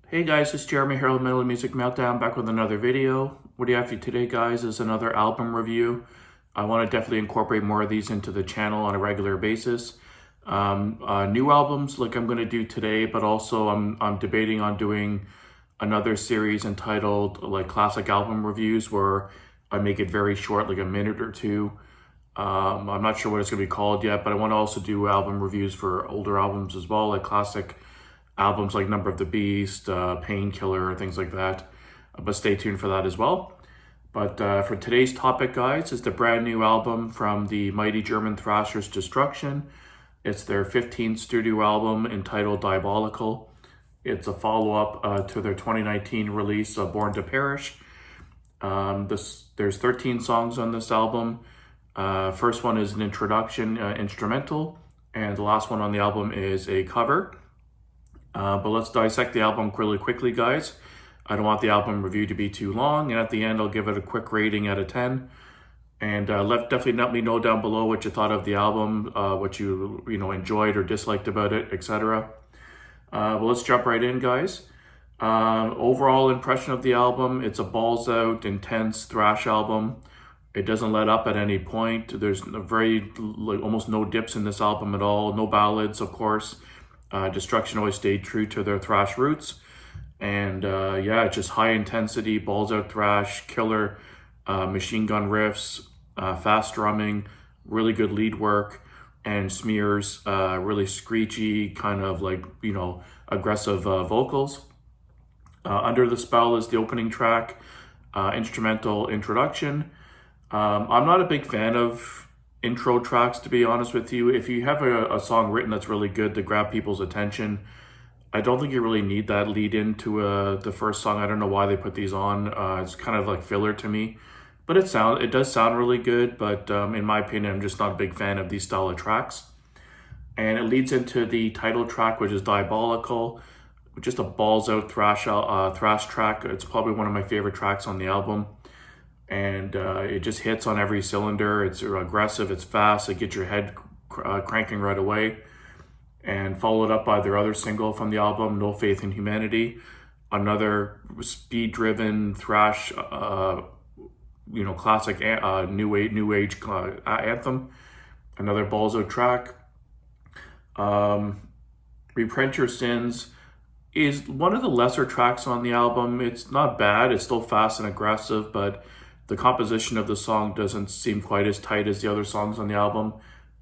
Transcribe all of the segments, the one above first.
Hey guys, it's Jeremy here with Metal Music Meltdown, back with another video. What do you have for today, guys, is another album review. I want to definitely incorporate more of these into the channel on a regular basis. New albums like I'm going to do today, but also I'm debating on doing another series entitled like classic album reviews where I make it very short, like a minute or two. I'm not sure what it's going to be called yet, but I want to also do album reviews for older albums as well, like classic albums like Number of the Beast, Painkiller, things like that. But stay tuned for that as well. But for today's topic, guys, is the brand new album from the mighty German Thrashers Destruction. It's their 15th studio album entitled Diabolical. It's a follow-up to their 2019 release, Born to Perish. There's 13 songs on this album. First one is an introduction instrumental, and the last one on the album is a cover. But let's dissect the album really quickly, guys. I don't want the album review to be too long, and at the end I'll give it a quick rating out of 10. And definitely let me know down below what you thought of the album, what you enjoyed or disliked about it, etc. Well, let's jump right in, guys. Overall impression of the album: it's a balls out, intense thrash album. It doesn't let up at any point. There's almost no dips in this album at all. No ballads, of course. Destruction always stayed true to their thrash roots. And yeah, it's just high intensity, balls out thrash, killer machine gun riffs, fast drumming, really good lead work, and smears, really screechy, kind of like, aggressive vocals. Under the Spell is the opening track, instrumental introduction. I'm not a big fan of intro tracks, to be honest with you. If you have a song written that's really good to grab people's attention, I don't think you really need that lead into the first song. I don't know why they put these on. It's kind of like filler to me, but it does sound really good. But in my opinion, I'm just not a big fan of these style of tracks. And it leads into the title track, which is Diabolical, just a balls out thrash track. It's probably one of my favorite tracks on the album. And it just hits on every cylinder. It's aggressive, it's fast, it gets your head cranking right away. And followed up by their other single from the album, No Faith in Humanity, another speed-driven thrash, classic new age anthem. Another balls out track. Reprint Your Sins is one of the lesser tracks on the album. It's not bad, it's still fast and aggressive, but the composition of the song doesn't seem quite as tight as the other songs on the album.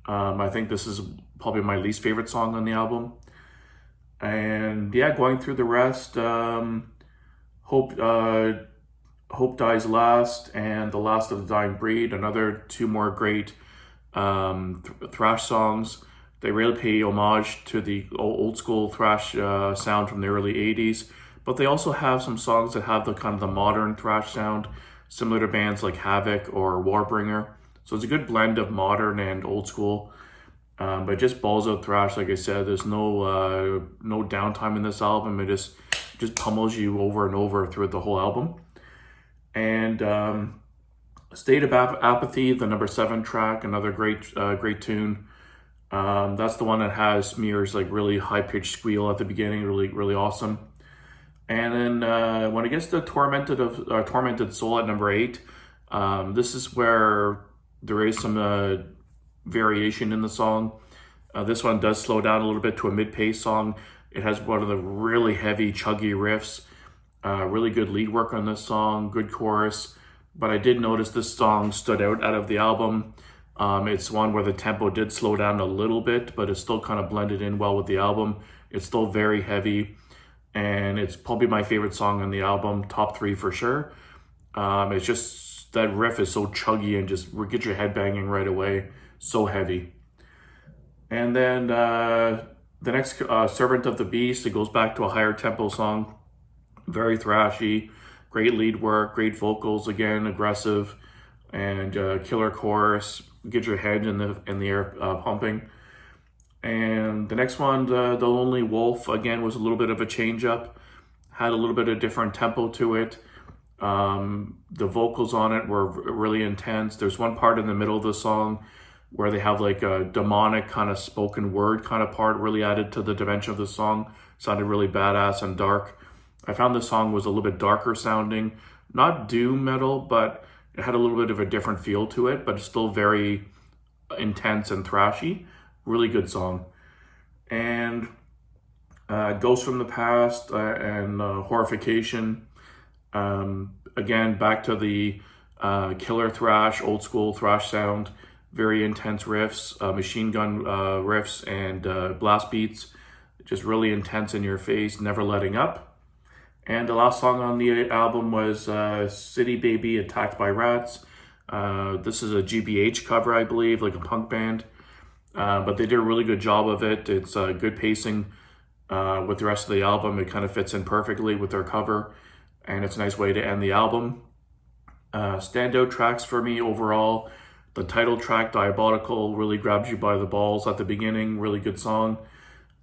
I think this is probably my least favorite song on the album. And yeah, going through the rest, Hope Dies Last and The Last of the Dying Breed, another two more great thrash songs. They really pay homage to the old school thrash sound from the early 80s, but they also have some songs that have the kind of the modern thrash sound, similar to bands like Havoc or Warbringer. So it's a good blend of modern and old school, but just balls out thrash. Like I said, there's no downtime in this album. It just pummels you over and over throughout the whole album. And State of Apathy, the number 7 track, another great tune. That's the one that has smears like really high-pitched squeal at the beginning, really awesome. And then when it gets to Tormented Soul at number 8, this is where there is some variation in the song. This one does slow down a little bit to a mid-pace song. It has one of the really heavy, chuggy riffs. Really good lead work on this song, good chorus. But I did notice this song stood out of the album. It's one where the tempo did slow down a little bit, but it's still kind of blended in well with the album. It's still very heavy, and it's probably my favorite song on the album, top 3 for sure. It's just, that riff is so chuggy and just get your head banging right away, so heavy. And then the next, Servant of the Beast, it goes back to a higher tempo song, very thrashy, great lead work, great vocals, again, aggressive, and killer chorus, get your head in the air pumping. And the next one, the Lonely Wolf, again, was a little bit of a change up, had a little bit of different tempo to it. The vocals on it were really intense. There's one part in the middle of the song where they have like a demonic kind of spoken word kind of part, really added to the dimension of the song. Sounded really badass and dark. I found the song was a little bit darker sounding, not doom metal, but it had a little bit of a different feel to it, but it's still very intense and thrashy. Really good song. And Ghosts from the Past and Horrification. Again, back to the killer thrash, old school thrash sound. Very intense riffs, machine gun riffs and blast beats. Just really intense in your face, never letting up. And the last song on the album was City Baby, Attacked by Rats. This is a GBH cover, I believe, like a punk band. But they did a really good job of it. It's good pacing with the rest of the album. It kind of fits in perfectly with their cover. And it's a nice way to end the album. Standout tracks for me overall. The title track, Diabolical, really grabs you by the balls at the beginning. Really good song.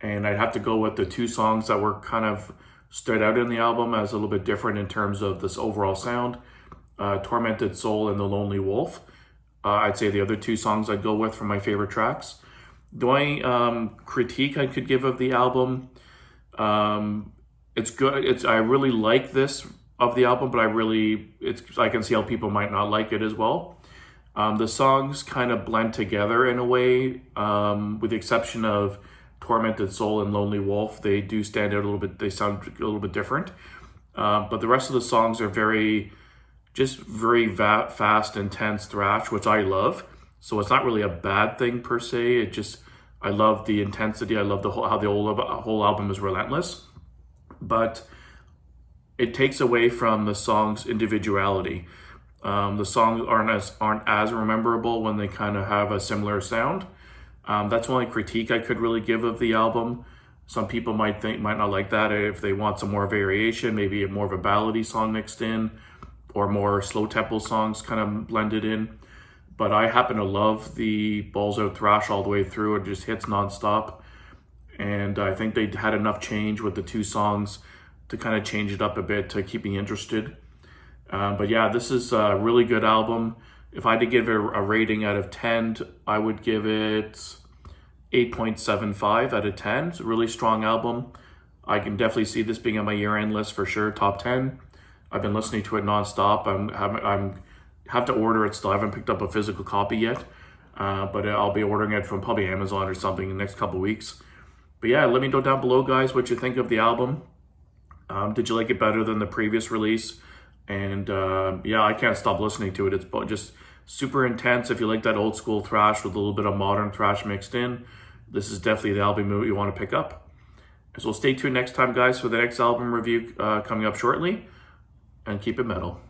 And I'd have to go with the two songs that were kind of stood out in the album as a little bit different in terms of this overall sound. Tormented Soul and The Lonely Wolf. I'd say the other two songs I'd go with from my favorite tracks. The only critique I could give of the album, it's good. I really like this of the album, but I can see how people might not like it as well. The songs kind of blend together in a way, with the exception of Tormented Soul and Lonely Wolf. They do stand out a little bit. They sound a little bit different. But the rest of the songs are very fast, intense thrash, which I love. So it's not really a bad thing per se. I love the intensity. I love how the whole album is relentless. But it takes away from the song's individuality. The songs aren't as memorable when they kind of have a similar sound. That's the only critique I could really give of the album. Some people might not like that. If they want some more variation, maybe more of a ballady song mixed in, or more slow tempo songs kind of blended in. But I happen to love the balls out thrash all the way through. It just hits nonstop. And I think they had enough change with the two songs to kind of change it up a bit to keep me interested. But yeah, this is a really good album. If I had to give it a rating out of 10, I would give it 8.75 out of 10. It's a really strong album. I can definitely see this being on my year-end list for sure, top 10. I've been listening to it nonstop. I'm have to order it still. I haven't picked up a physical copy yet, but I'll be ordering it from probably Amazon or something in the next couple weeks. But yeah, let me know down below, guys, what you think of the album. Did you like it better than the previous release? And yeah, I can't stop listening to it. It's just super intense. If you like that old school thrash with a little bit of modern thrash mixed in, this is definitely the album you want to pick up. So stay tuned next time, guys, for the next album review coming up shortly. And keep it metal.